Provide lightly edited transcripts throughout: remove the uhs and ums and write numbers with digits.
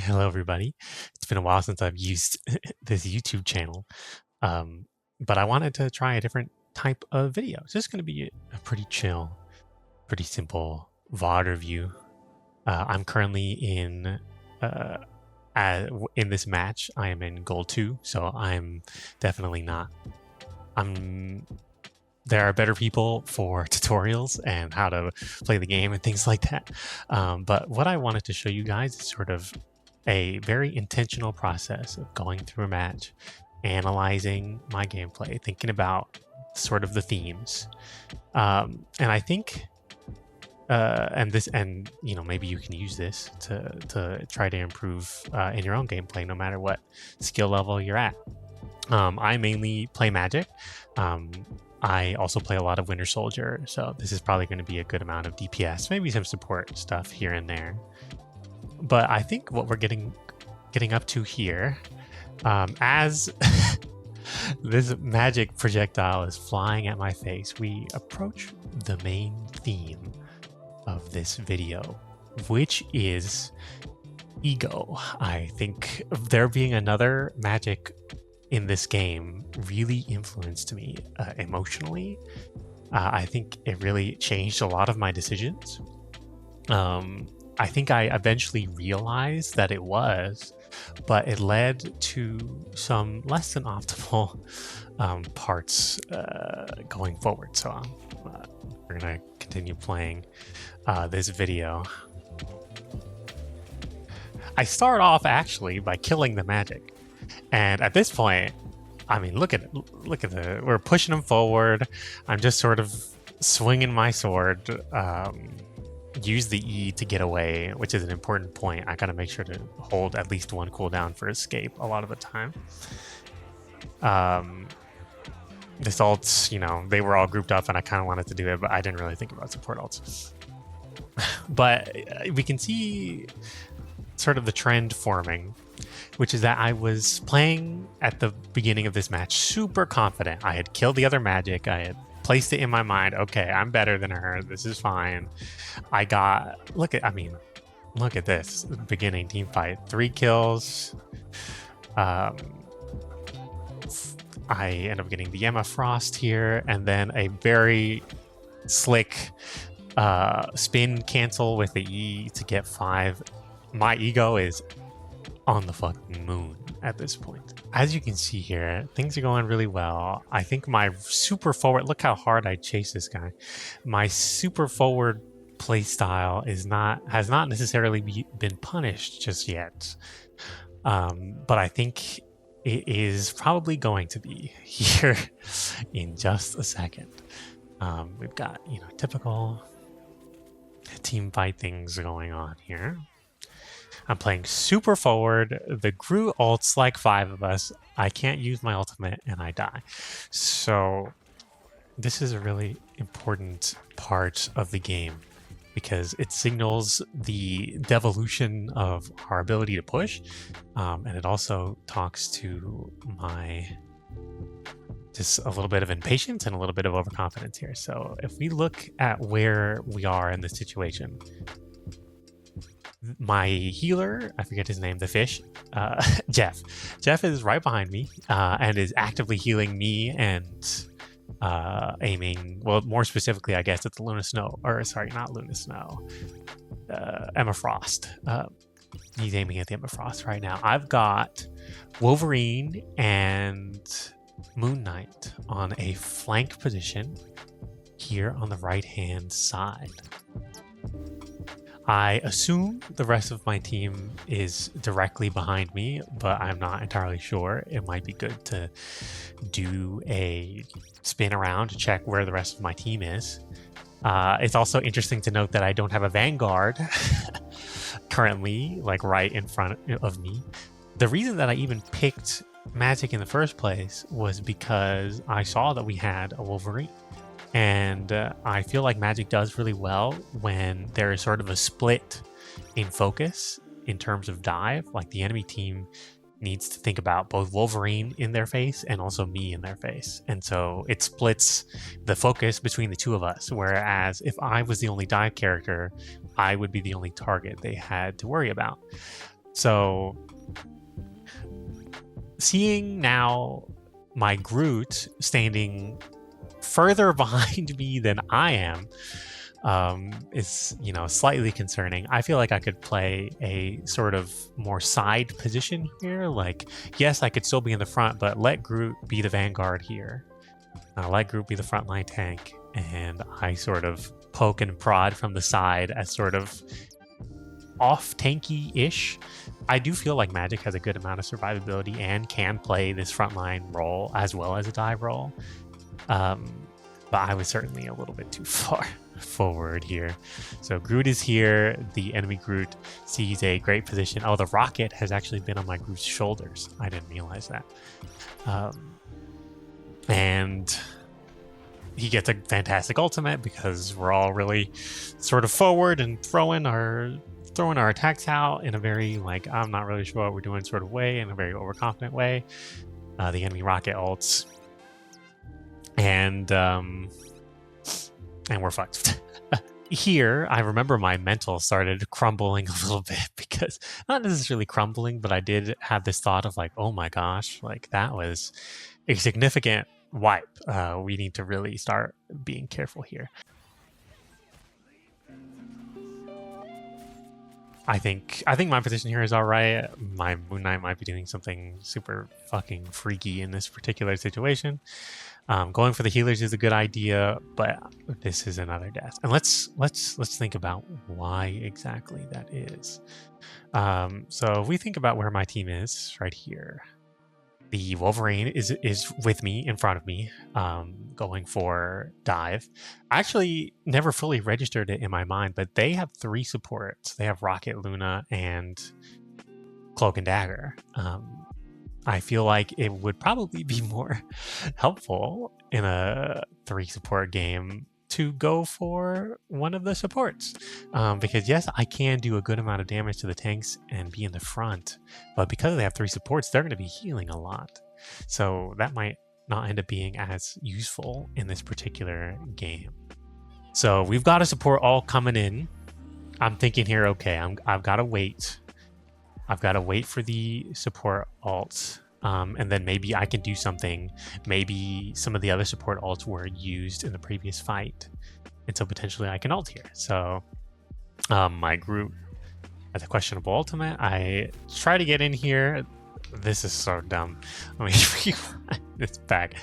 Hello, everybody. It's been a while since I've used this YouTube channel, um, but I wanted to try a different type of video. It's just going to be a pretty chill, pretty simple VOD review. I'm currently uh, in this match. I am in Gold 2, so I'm definitely not. I'm There are better people for tutorials and how to play the game and things like that. But what I wanted to show you guys is sort of a very intentional process of going through a match, analyzing my gameplay, thinking about sort of the themes. And I think, and maybe you can use this to try to improve in your own gameplay, no matter what skill level you're at. I mainly play Magic. I also play a lot of Winter Soldier, so this is probably going to be a good amount of DPS, maybe some support stuff here and there. But I think what we're getting up to here, as this magic projectile is flying at my face, we approach the main theme of this video, which is ego. I think there being another magic in this game really influenced me emotionally. I think it really changed a lot of my decisions. I think I eventually realized that it was, but it led to some less than optimal parts going forward. So we're going to continue playing this video. I start off actually by killing the magic. And at this point, I mean, look at we're pushing them forward. I'm just sort of swinging my sword, use the E to get away, which is an important point. I gotta make sure to hold at least one cooldown for escape a lot of the time. This ults, they were all grouped up and I kind of wanted to do it, but I didn't really think about support ults. But we can see sort of the trend forming, which is that I was playing at the beginning of this match super confident. I had killed the other magic. I had placed it in my mind. Okay, I'm better than her. This is fine. Look at this beginning team fight. 3 kills. I end up getting the Emma Frost here, and then a very slick spin cancel with the E to get 5. My ego is on the fucking moon at this point. As you can see here, things are going really well. I think my super forward, look how hard I chase this guy. My super forward play style has not necessarily been punished just yet. But I think it is probably going to be here in just a second. We've got, typical team fight things going on here. I'm playing super forward. The Gru ults like 5 of us. I can't use my ultimate and I die. So this is a really important part of the game because it signals the devolution of our ability to push. And it also talks to just a little bit of impatience and a little bit of overconfidence here. So if we look at where we are in this situation, my healer, I forget his name, the fish, Jeff. Jeff is right behind me and is actively healing me and aiming, well, more specifically, I guess it's Luna Snow, or sorry, not Luna Snow, Emma Frost. He's aiming at the Emma Frost right now. I've got Wolverine and Moon Knight on a flank position here on the right-hand side. I assume the rest of my team is directly behind me, but I'm not entirely sure. It might be good to do a spin around to check where the rest of my team is. It's also interesting to note that I don't have a Vanguard currently, like right in front of me. The reason that I even picked Magic in the first place was because I saw that we had a Wolverine. And I feel like Magic does really well when there is sort of a split in focus in terms of dive. Like the enemy team needs to think about both Wolverine in their face and also me in their face. And so it splits the focus between the two of us. Whereas if I was the only dive character, I would be the only target they had to worry about. So seeing now my Groot standing further behind me than I am is, slightly concerning. I feel like I could play a sort of more side position here. Like, yes, I could still be in the front, but let Groot be the vanguard here. Let Groot be the frontline tank, and I sort of poke and prod from the side as sort of off tanky-ish. I do feel like Magic has a good amount of survivability and can play this frontline role as well as a dive role. But I was certainly a little bit too far forward here. So Groot is here. The enemy Groot sees a great position. Oh, the rocket has actually been on my Groot's shoulders. I didn't realize that. And he gets a fantastic ultimate because we're all really sort of forward and throwing our attacks out in a very, like, I'm not really sure what we're doing sort of way, in a very overconfident way. The enemy rocket ults. And we're fucked. Here, I remember my mental started crumbling a little bit because, not necessarily crumbling, but I did have this thought of like, oh my gosh, like that was a significant wipe. We need to really start being careful here. I think my position here is all right. My Moon Knight might be doing something super fucking freaky in this particular situation. Going for the healers is a good idea, but this is another death. And let's think about why exactly that is. So if we think about where my team is right here, the Wolverine is with me, in front of me, going for dive. I actually never fully registered it in my mind, but they have 3 supports. They have Rocket, Luna, and Cloak and Dagger. I feel like it would probably be more helpful in a 3 support game to go for one of the supports. Because yes, I can do a good amount of damage to the tanks and be in the front, but because they have 3 supports, they're going to be healing a lot. So that might not end up being as useful in this particular game. So we've got a support all coming in. I'm thinking here, okay, I've got to wait. I've got to wait for the support alts. And then maybe I can do something. Maybe some of the other support alts were used in the previous fight. And so potentially I can ult here. So my Groot has a questionable ultimate. I try to get in here. This is so dumb. Let me rewind this back.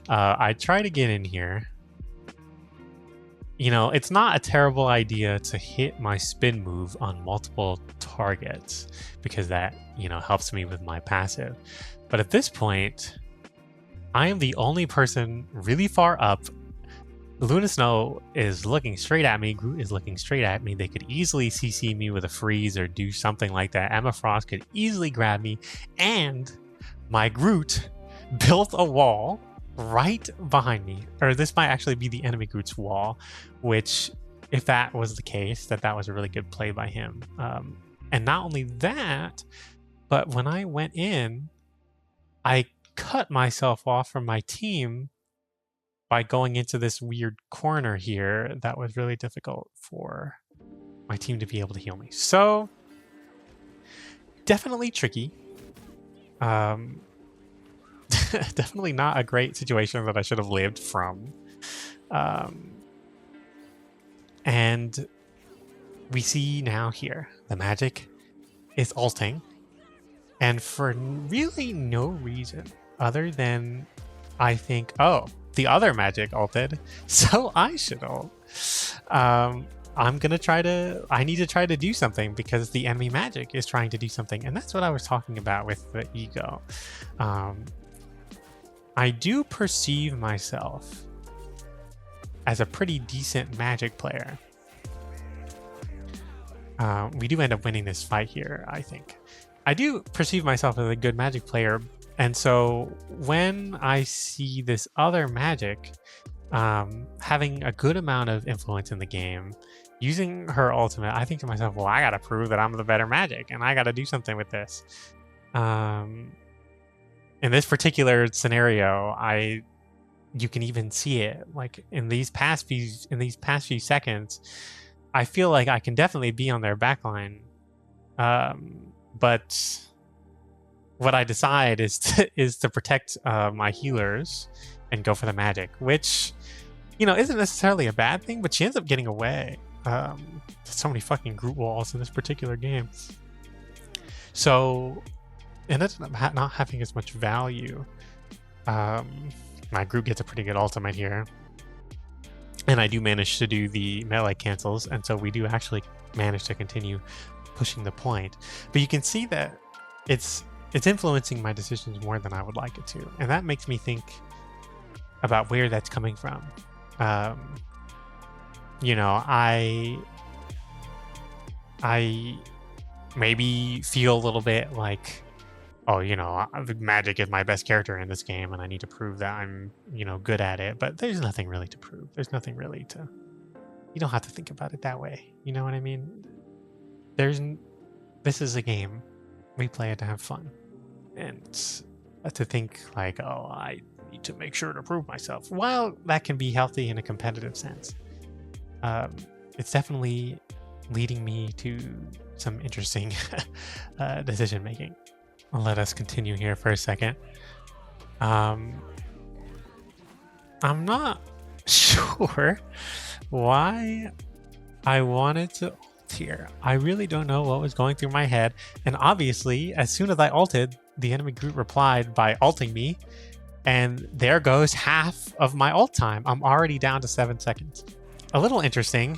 I try to get in here. It's not a terrible idea to hit my spin move on multiple targets because that, helps me with my passive. But at this point, I am the only person really far up. Luna Snow is looking straight at me. Groot is looking straight at me. They could easily CC me with a freeze or do something like that. Emma Frost could easily grab me. And my Groot built a wall right behind me. Or this might actually be the enemy Groot's wall, which, if that was the case, that was a really good play by him. And not only that, but when I went in, I cut myself off from my team by going into this weird corner here that was really difficult for my team to be able to heal me. So, definitely tricky. Definitely not a great situation that I should have lived from. And we see now here, the magic is ulting. And for really no reason other than I think, oh, the other magic ulted, so I should ult. I need to try to do something because the enemy magic is trying to do something. And that's what I was talking about with the ego. I do perceive myself as a pretty decent magic player. We do end up winning this fight here, I think. I do perceive myself as a good magic player, and so when I see this other magic having a good amount of influence in the game, using her ultimate, I think to myself, well, I gotta prove that I'm the better magic, and I gotta do something with this. In this particular scenario, you can even see it, like in these past few seconds, I feel like I can definitely be on their backline. But what I decide is to protect my healers and go for the magic, which, isn't necessarily a bad thing, but she ends up getting away. There's so many fucking group walls in this particular game. So it ended up not having as much value. My group gets a pretty good ultimate here. And I do manage to do the melee cancels, and so we do actually manage to continue pushing the point. But you can see that it's influencing my decisions more than I would like it to. And that makes me think about where that's coming from. I maybe feel a little bit like, oh, magic is my best character in this game, and I need to prove that I'm, good at it. But there's nothing really to prove. There's nothing really to. You don't have to think about it that way. You know what I mean? This is a game. We play it to have fun, and to think like, oh, I need to make sure to prove myself. While that can be healthy in a competitive sense, it's definitely leading me to some interesting decision making. Let us continue here for a second. I'm not sure why I wanted to ult here. I really don't know what was going through my head. And obviously, as soon as I ulted, the enemy group replied by ulting me. And there goes half of my ult time. I'm already down to 7 seconds. A little interesting.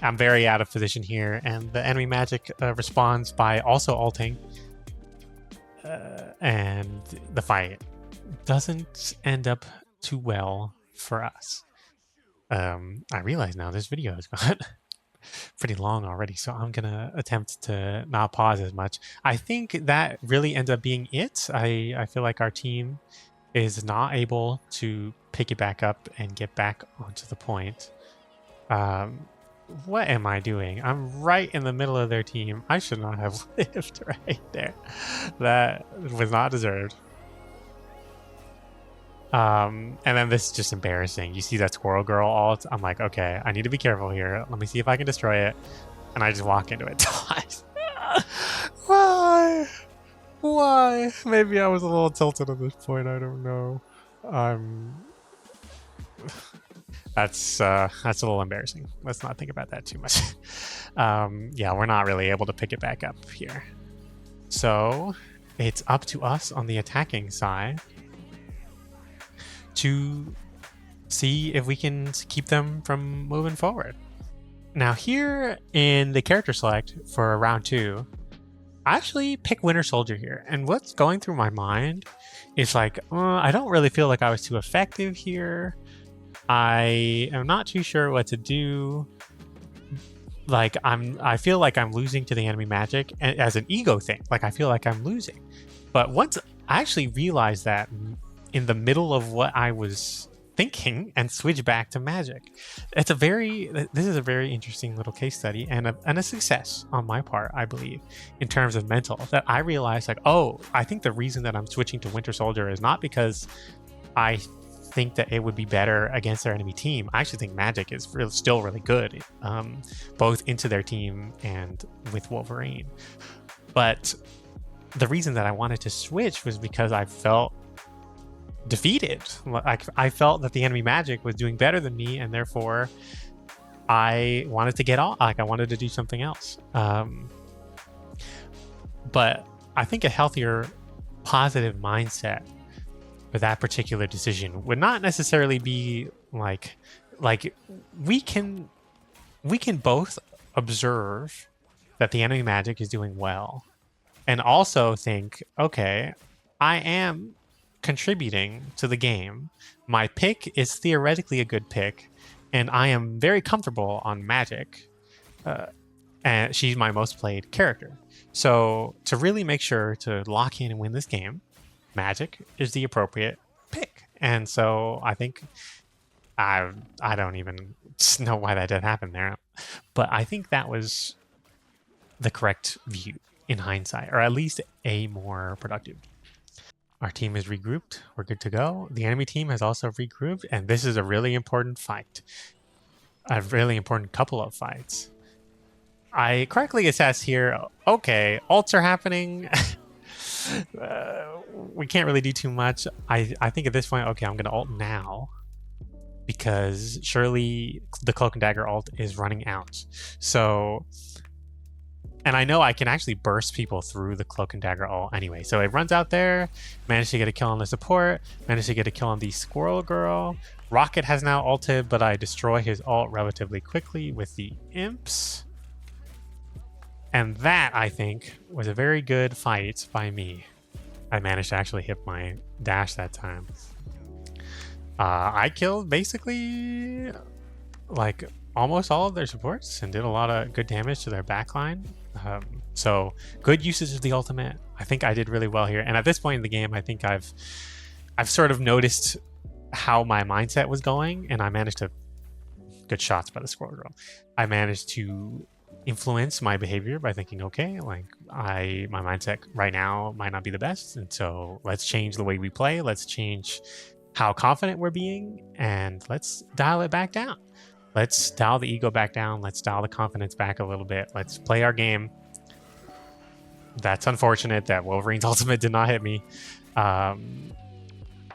I'm very out of position here. And the enemy magic responds by also ulting. And the fight doesn't end up too well for us. I realize now this video has got pretty long already, so I'm gonna attempt to not pause as much. I think that really ends up being it. I feel like our team is not able to pick it back up and get back onto the point. What am I doing? I'm right in the middle of their team. I should not have lived right there. That was not deserved. And then this is just embarrassing. You see that squirrel girl ult? I'm like, okay, I need to be careful here. Let me see if I can destroy it. And I just walk into it twice. Why? Maybe I was a little tilted at this point. I don't know. That's a little embarrassing. Let's not think about that too much. Yeah, we're not really able to pick it back up here. So it's up to us on the attacking side to see if we can keep them from moving forward. Now here in the character select for round 2, I actually pick Winter Soldier here. And what's going through my mind is like, I don't really feel like I was too effective here. I am not too sure what to do. Like I feel like I'm losing to the enemy magic as an ego thing. Like I feel like I'm losing. But once I actually realized that in the middle of what I was thinking and switch back to magic. This is a very interesting little case study and a success on my part, I believe, in terms of mental, that I realized like, oh, I think the reason that I'm switching to Winter Soldier is not because I think that it would be better against their enemy team. I actually think magic is still really good, both into their team and with Wolverine. But the reason that I wanted to switch was because I felt defeated. Like I felt that the enemy magic was doing better than me, and therefore I wanted to get off. Like I wanted to do something else. But I think a healthier, positive mindset for that particular decision would not necessarily be like we can both observe that the enemy magic is doing well, and also think, okay, I am contributing to the game. My pick is theoretically a good pick, and I am very comfortable on magic. And she's my most played character. So to really make sure to lock in and win this game, magic is the appropriate pick. And so I think I don't even know why that did happen there, but I think that was the correct view in hindsight, or at least a more productive. Our team is regrouped. We're good to go. The enemy team has also regrouped, and this is a really important fight. A really important couple of fights. I correctly assess here. Okay, ults are happening. We can't really do too much. I think at this point, okay, I'm gonna ult now because surely the Cloak and Dagger ult is running out. So, and I know I can actually burst people through the Cloak and Dagger ult anyway. So it runs out there, managed to get a kill on the support, managed to get a kill on the Squirrel Girl. Rocket has now ulted, but I destroy his ult relatively quickly with the Imps. And that, I think, was a very good fight by me. I managed to actually hit my dash that time. I killed basically like almost all of their supports and did a lot of good damage to their backline. So good usage of the ultimate. I think I did really well here. And at this point in the game, I think I've sort of noticed how my mindset was going, and I managed to good shots by the Squirrel Girl. I managed to influence my behavior by thinking, okay, like my mindset right now might not be the best, and so let's change the way we play. Let's change how confident we're being, and let's dial it back down. Let's dial the ego back down. Let's dial the confidence back a little bit. Let's play our game. That's unfortunate that Wolverine's ultimate did not hit me.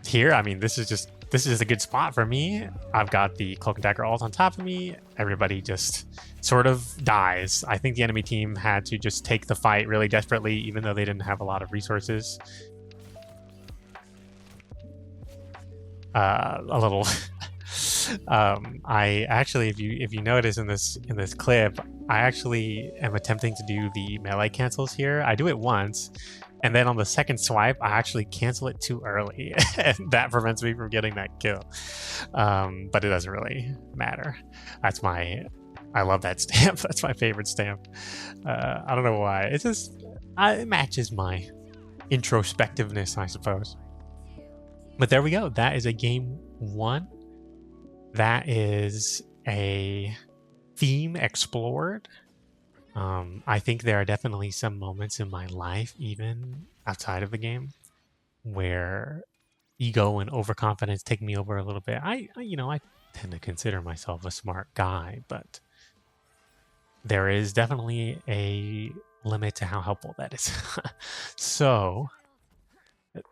Here, I mean, this is a good spot for me. I've got the Cloak and Dagger ult on top of me. Everybody just sort of dies. I think the enemy team had to just take the fight really desperately, even though they didn't have a lot of resources. A little. I actually, if you notice in this clip, I actually am attempting to do the melee cancels here. I do it once, and then on the second swipe, I actually cancel it too early, and that prevents me from getting that kill. But it doesn't really matter. I love that stamp. That's my favorite stamp. I don't know why. It matches my introspectiveness, I suppose. But there we go. That is a game 1. That is a theme explored. I think there are definitely some moments in my life, even outside of the game, where ego and overconfidence take me over a little bit. I tend to consider myself a smart guy, but there is definitely a limit to how helpful that is. So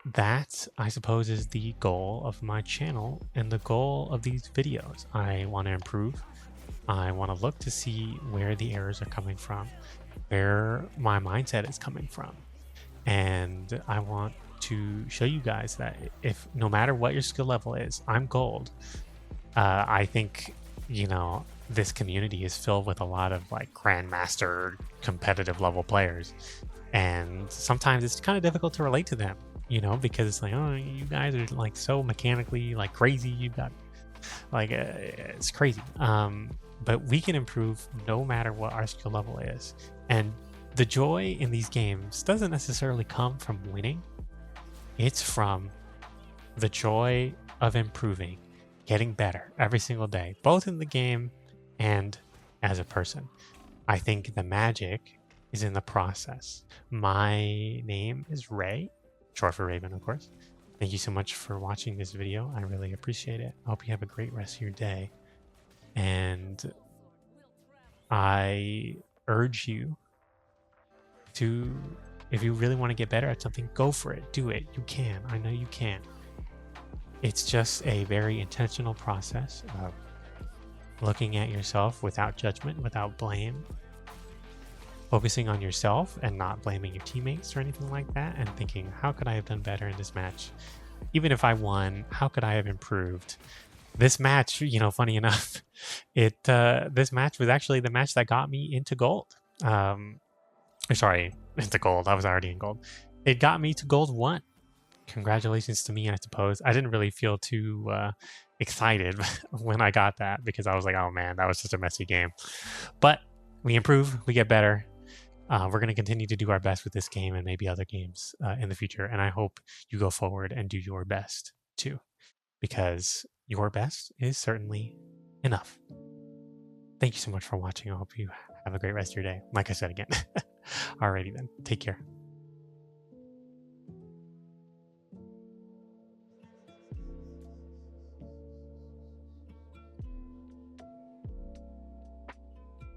that, I suppose, is the goal of my channel and the goal of these videos. I want to improve. I want to look to see where the errors are coming from, where my mindset is coming from. And I want to show you guys that if no matter what your skill level is, I'm gold. I think, this community is filled with a lot of like grandmaster competitive level players. And sometimes it's kind of difficult to relate to them, because it's like, oh, you guys are like so mechanically like crazy. You got like, it's crazy. But we can improve no matter what our skill level is. And the joy in these games doesn't necessarily come from winning. It's from the joy of improving, getting better every single day, both in the game and as a person. I think the magic is in the process. My name is Ray, short for Raven, of course. Thank you so much for watching this video. I really appreciate it. I hope you have a great rest of your day. And I urge you to, if you really want to get better at something, go for it. Do it. You can. I know you can. It's just a very intentional process of looking at yourself without judgment, without blame, focusing on yourself and not blaming your teammates or anything like that, and thinking, how could I have done better in this match? Even if I won, how could I have improved? This match, funny enough, this match was actually the match that got me into gold. Sorry, into gold. I was already in gold. It got me to gold 1. Congratulations to me, I suppose. I didn't really feel too excited when I got that, because I was like, oh man, that was just a messy game. But we improve, we get better. We're going to continue to do our best with this game and maybe other games in the future. And I hope you go forward and do your best too, because your best is certainly enough. Thank you so much for watching. I hope you have a great rest of your day. Like I said again. Alrighty then. Take care.